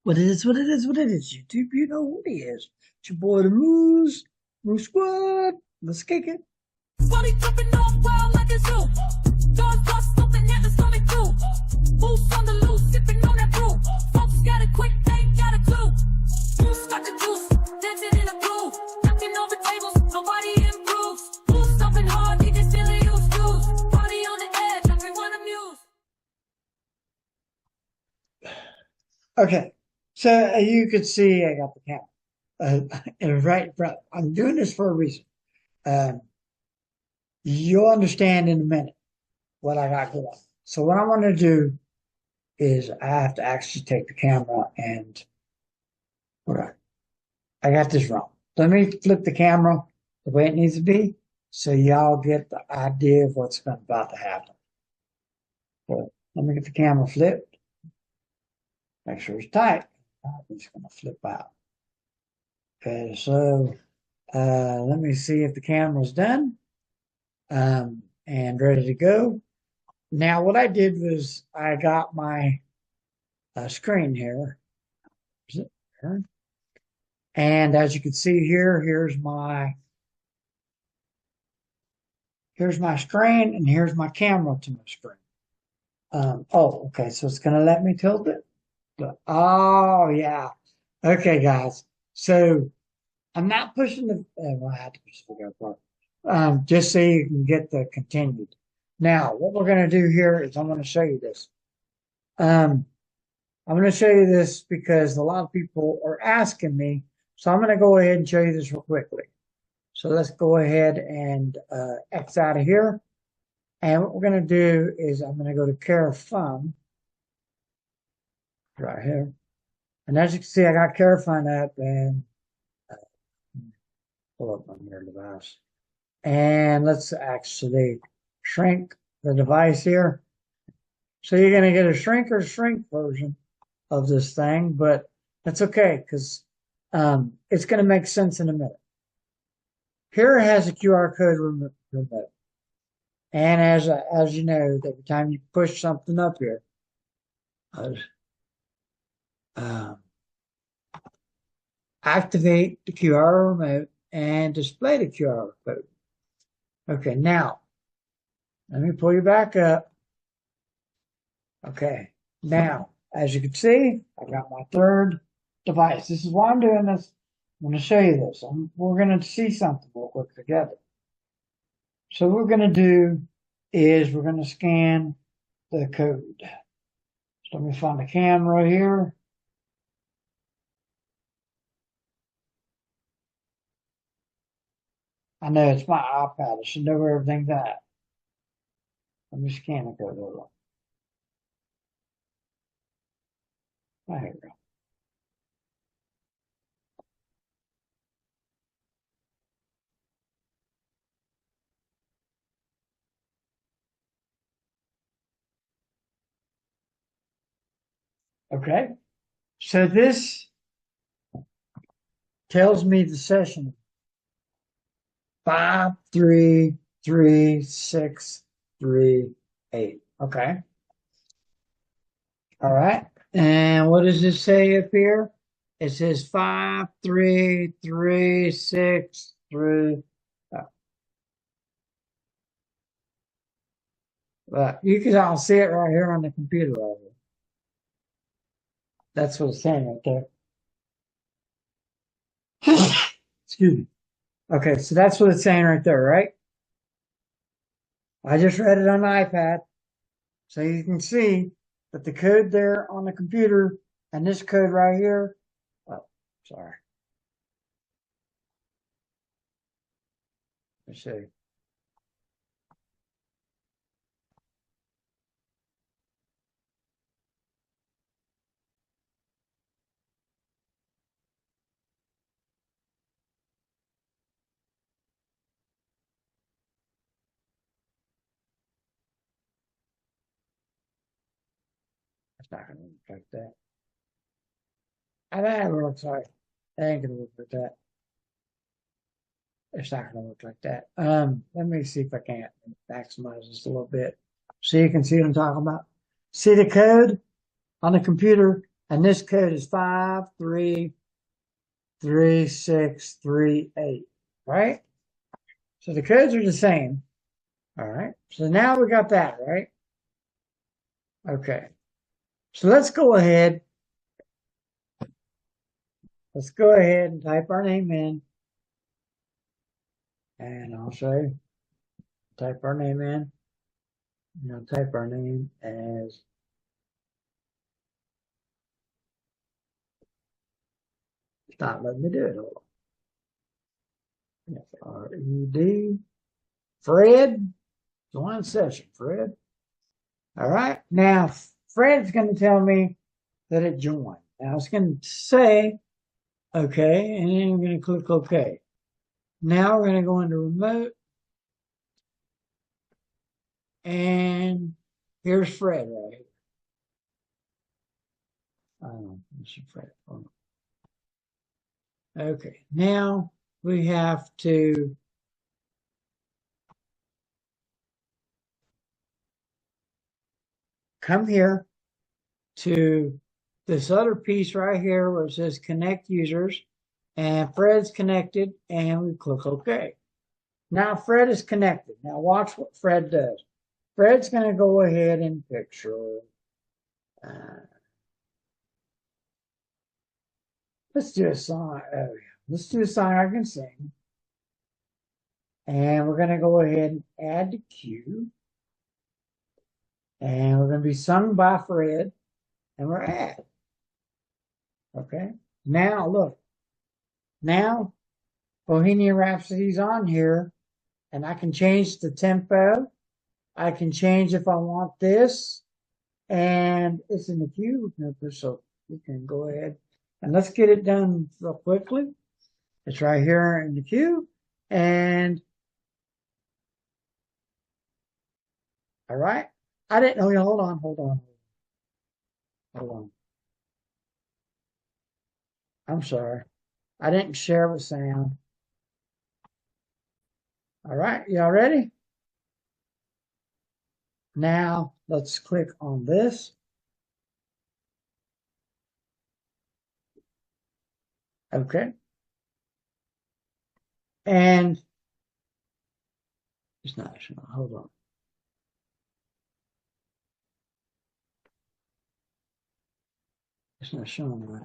What it is, what it is, what it is. YouTube, you know what it is. It's your boy, the Moose Squad. Let's kick it. Body jumping off wild like a zoo. Doors bust open, yeah, it's coming through. Moose on the loose, sipping on that brew. Folks got it quick, they ain't got a clue. Moose got the juice, dancing in a groove. Knocking over tables, nobody improves. Moose stomping hard, he just still use dudes. Party on the edge, everyone amused. Okay. So you could see I got the camera. And right in front. I'm doing this for a reason. Um, you'll understand in a minute what I got going. So what I want to do is I have to actually take the camera and all right. I got this wrong. Let me flip the camera the way it needs to be so y'all get the idea of what's about to happen. So let me get the camera flipped. Make sure it's tight. I'm just going to flip out. Okay, so let me see if the camera's done and ready to go. Now, what I did was I got my screen here. And as you can see here, here's my screen and here's my camera to my screen. Oh, okay, so it's going to let me tilt it. Oh, yeah. Okay, guys. So I'm not pushing the, well, I had to push the go part. Just so you can get the continued. Now, what we're going to do here is I'm going to show you this. I'm going to show you this because a lot of people are asking me. So I'm going to go ahead and show you this real quickly. So let's go ahead and X out of here. And what we're going to do is I'm going to go to KaraFun right here. And as you can see, I got KaraFun up and pull up my mirror device. And let's actually shrink the device here. So you're going to get a shrink version of this thing, but that's okay because it's going to make sense in a minute. Here it has a QR code remote. And as you know, every time you push something up here, activate the QR remote and display the QR code. Okay, now let me pull you back up. Okay, now as you can see, I got my third device. This is why I'm doing this. I'm going to show you this. We're going to see something real quick together. So what we're going to do is we're going to scan the code. So let me find the camera here. I know it's my iPad. I should know where everything's at. Let me scan the code over. There you go. Okay. So this tells me the session 5333638. Okay. All right. And what does this say up here? It says 53363. You can all see it right here on the computer right here. That's what it's saying right there. Excuse me. Okay, so that's what it's saying right there, right? I just read it on the iPad. So you can see that the code there on the computer and this code right here. Oh, sorry. Let's see. It's not going to look like that. I know it looks like. It ain't going to look like that. It's not going to look like that. Let me see if I can maximize this a little bit so you can see what I'm talking about. See the code on the computer And this code is 533638, right? So the codes are the same. All right. So now we got that, right? Okay. So let's go ahead. Let's go ahead and type our name in. And I'll show you. Type our name in. Type our name as not letting me do it. Hold on. F-R-E-D. Fred. Join session, Fred. All right. Now, Fred's going to tell me that it joined. Now, it's going to say, okay, and then I'm going to click OK. Now, we're going to go into remote. And here's Fred right here. Fred. Okay. Now, we have to come here to this other piece right here where it says connect users, and Fred's connected, and we click OK. Now Fred is connected. Now watch what Fred does. Fred's going to go ahead and picture. Let's do a song. Let's do a song I can sing. And we're going to go ahead and add the cue. And we're going to be sung by Fred. And we're at. Okay. Now look. Now Bohemian Rhapsody's on here. And I can change the tempo. I can change if I want this. And it's in the queue. So we can go ahead. And let's get it done real quickly. It's right here in the queue. And all right. I didn't know. Hold on. I'm sorry. I didn't share with sound. All right. Y'all ready? Now let's click on this. Okay. And it's not showing. Hold on. It's not showing right.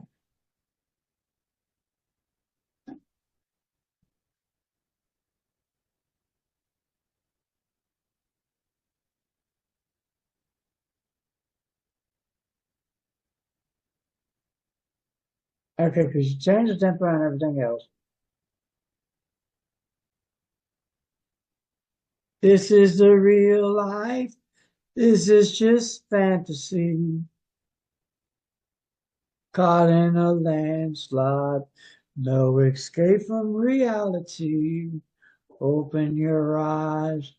Okay, because you change the tempo and everything else. This is the real life. This is just fantasy. Caught in a landslide. No escape from reality. Open your eyes.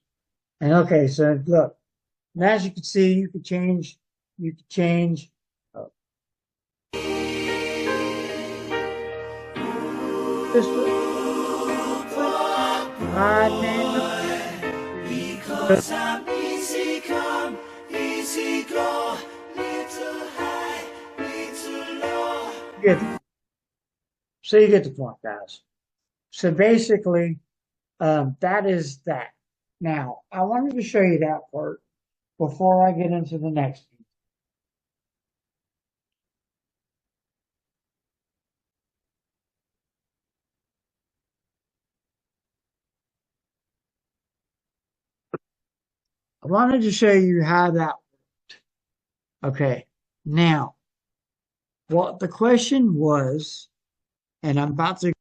And okay, so look. And as you can see, you could change. Oh. This because I'm easy come, easy go, little high, little low. So you get the point, guys. So basically, that is that. Now, I wanted to show you that part before I get into the next one. I wanted to show you how that worked. Okay, now, what the question was, and I'm about to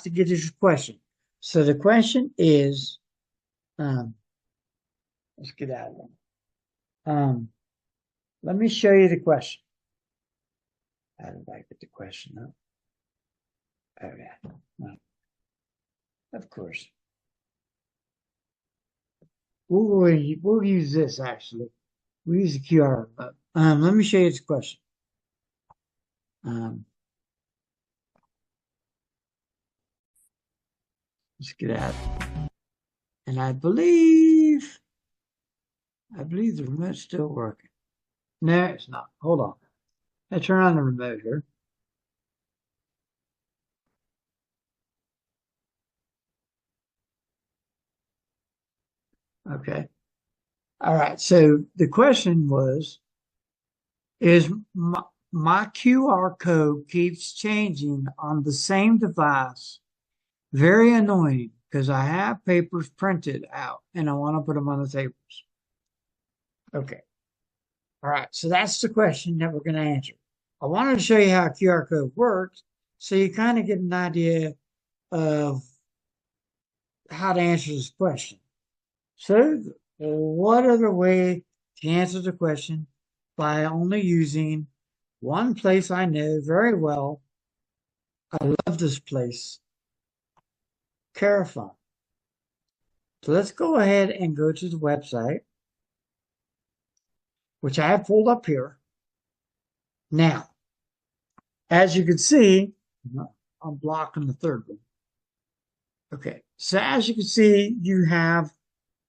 get to this question. So the question is, let's get out of there. Let me show you the question. How did I get the question up? Oh yeah, well, of course. We'll use this actually. We'll use the QR. Let me show you this question. Let's get out. And I believe the remote's still working. No, it's not. Hold on. I turn on the remote here. Okay. All right. So the question was, is my QR code keeps changing on the same device? Very annoying because I have papers printed out and I want to put them on the tables. Okay. All right. So that's the question that we're going to answer. I wanted to show you how a QR code works so you kind of get an idea of how to answer this question. So, what other way to answer the question by only using one place I know very well? I love this place, KaraFun. So let's go ahead and go to the website, which I have pulled up here. Now, as you can see, I'm blocking the third one. Okay, so as you can see, you have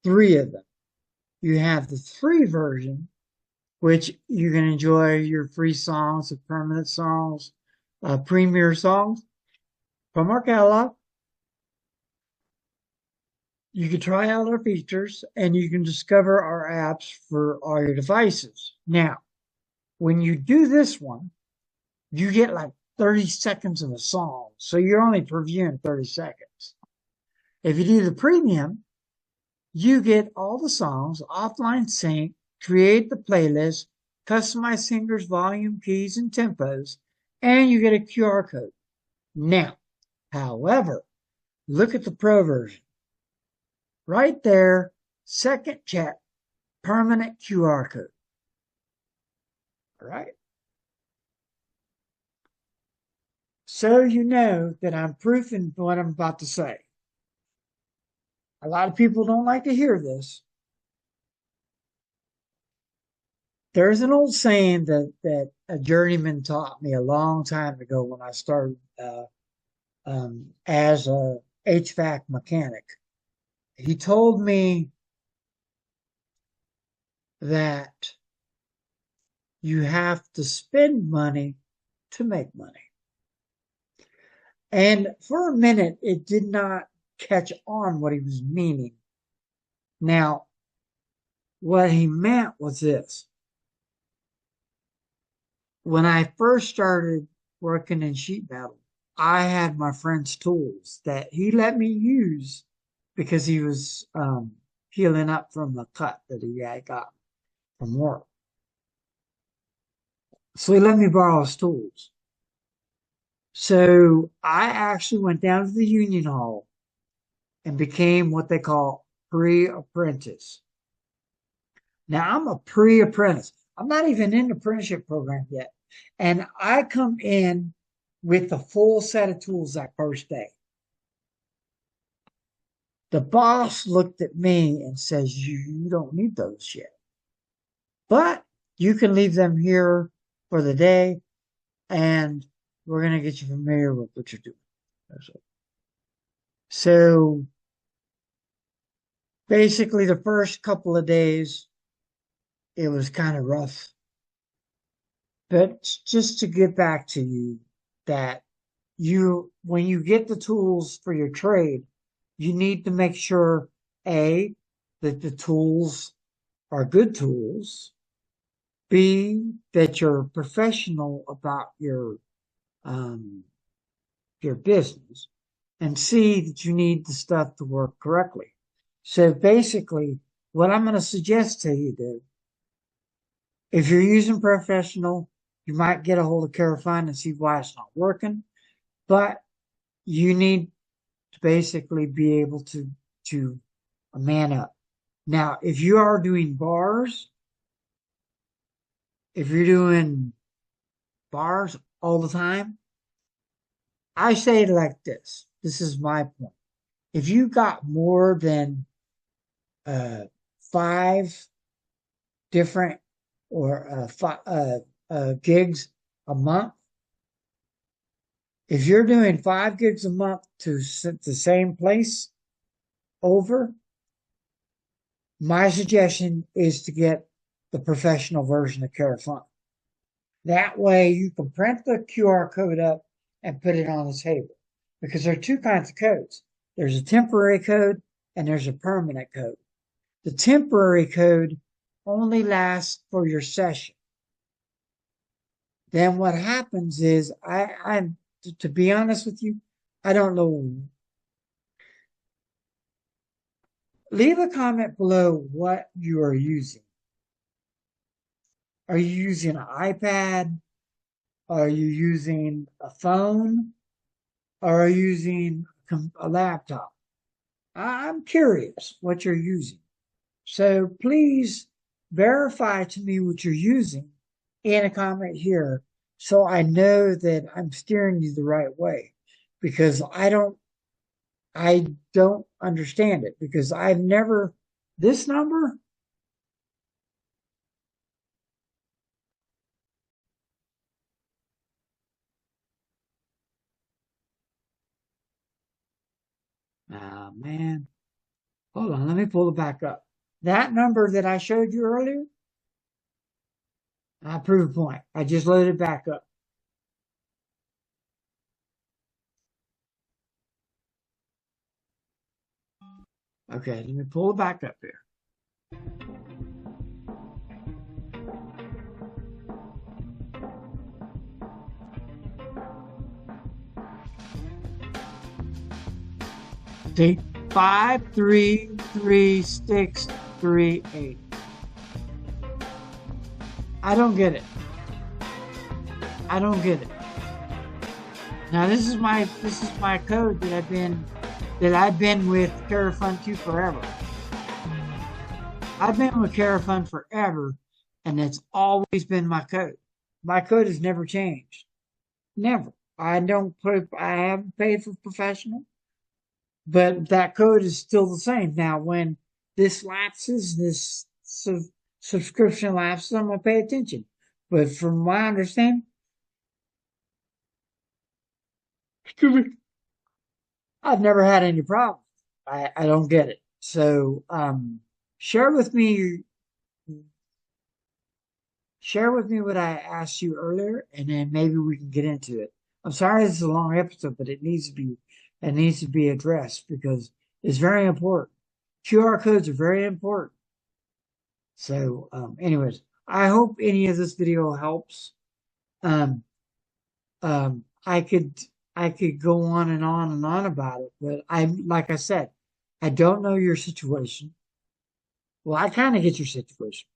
three of them. You have the free version, which you can enjoy your free songs, the permanent songs, premier songs from our catalog. You can try out our features and you can discover our apps for all your devices. Now, when you do this one, you get like 30 seconds of a song. So you're only previewing 30 seconds. If you do the premium, you get all the songs, offline sync, create the playlist, customize singers, volume, keys, and tempos, and you get a QR code. Now, however, look at the pro version. Right there, second check, permanent QR code. All right. So you know that I'm proofing what I'm about to say. A lot of people don't like to hear this. There's an old saying that a journeyman taught me a long time ago when I started as a HVAC mechanic. He told me that you have to spend money to make money. And for a minute, it did not catch on what he was meaning. Now, what he meant was this. When I first started working in sheet metal, I had my friend's tools that he let me use because he was healing up from a cut that he had got from work. So he let me borrow his tools. So I actually went down to the union hall and became what they call pre-apprentice. Now I'm a pre-apprentice. I'm not even in the apprenticeship program yet. And I come in with the full set of tools that first day. The boss looked at me and says, you don't need those yet. But you can leave them here for the day and we're going to get you familiar with what you're doing. So basically the first couple of days, it was kind of rough. But just to get back to you, that when you get the tools for your trade, you need to make sure, A, that the tools are good tools, B, that you're professional about your business, and C, that you need the stuff to work correctly. So basically, what I'm going to suggest to you do, if you're using professional, you might get a hold of KaraFun and see why it's not working, but you need to basically be able to man up. Now, if you are doing bars, if you're doing bars all the time, I say it like this. This is my point. If you got more than 5 different or gigs a month, if you're doing 5 gigs a month to the same place over, my suggestion is to get the professional version of KaraFun. That way you can print the QR code up and put it on the table. Because there are two kinds of codes. There's a temporary code and there's a permanent code. The temporary code only lasts for your session. Then what happens is, to be honest with you, I don't know. Leave a comment below what you are using. Are you using an iPad? Are you using a phone? Or are you using a laptop? I'm curious what you're using. So please verify to me what you're using in a comment here so I know that I'm steering you the right way, because I don't understand it, because I've never this number. Oh man. Hold on, let me pull it back up. That number that I showed you earlier, I proved a point. I just loaded it back up. Okay, let me pull it back up here. See, 533638. I don't get it. I don't get it. Now this is my code that I've been with KaraFun 2 forever. I've been with KaraFun forever, and it's always been my code. My code has never changed. Never. I haven't paid for professional, but that code is still the same. Now, when this lapses, this subscription lapses, I'm gonna pay attention. But from my understanding, I've never had any problems. I don't get it. So share with me share with me what I asked you earlier, and then maybe we can get into it. I'm sorry this is a long episode, but it needs to be addressed because it's very important. QR codes are very important. So, anyways, I hope any of this video helps. Um, I could go on and on and on about it, but like I said, I don't know your situation. Well, I kind of get your situation.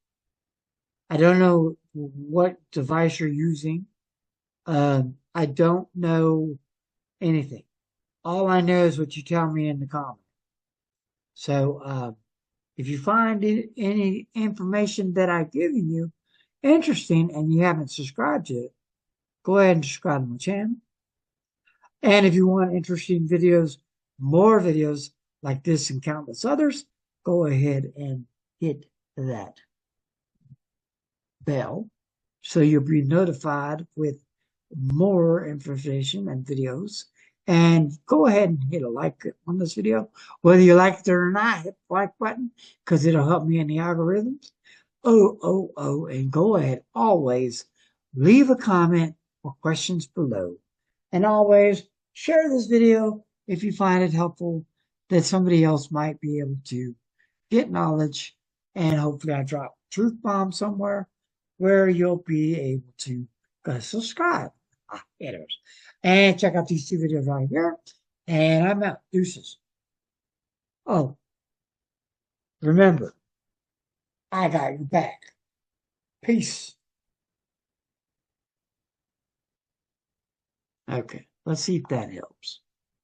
I don't know what device you're using. I don't know anything. All I know is what you tell me in the comments. So, if you find any information that I've given you interesting and you haven't subscribed yet, go ahead and subscribe to my channel. And if you want interesting videos, more videos like this and countless others, go ahead and hit that bell so you'll be notified with more information and videos. And go ahead and hit a like on this video. Whether you like it or not, hit the like button because it'll help me in the algorithms. And go ahead, always leave a comment or questions below. And always share this video if you find it helpful, that somebody else might be able to get knowledge. And hopefully I drop a truth bomb somewhere where you'll be able to subscribe. Anyways, and check out these two videos right here. And I'm out. Deuces. Oh, remember, I got your back. Peace. Okay, let's see if that helps.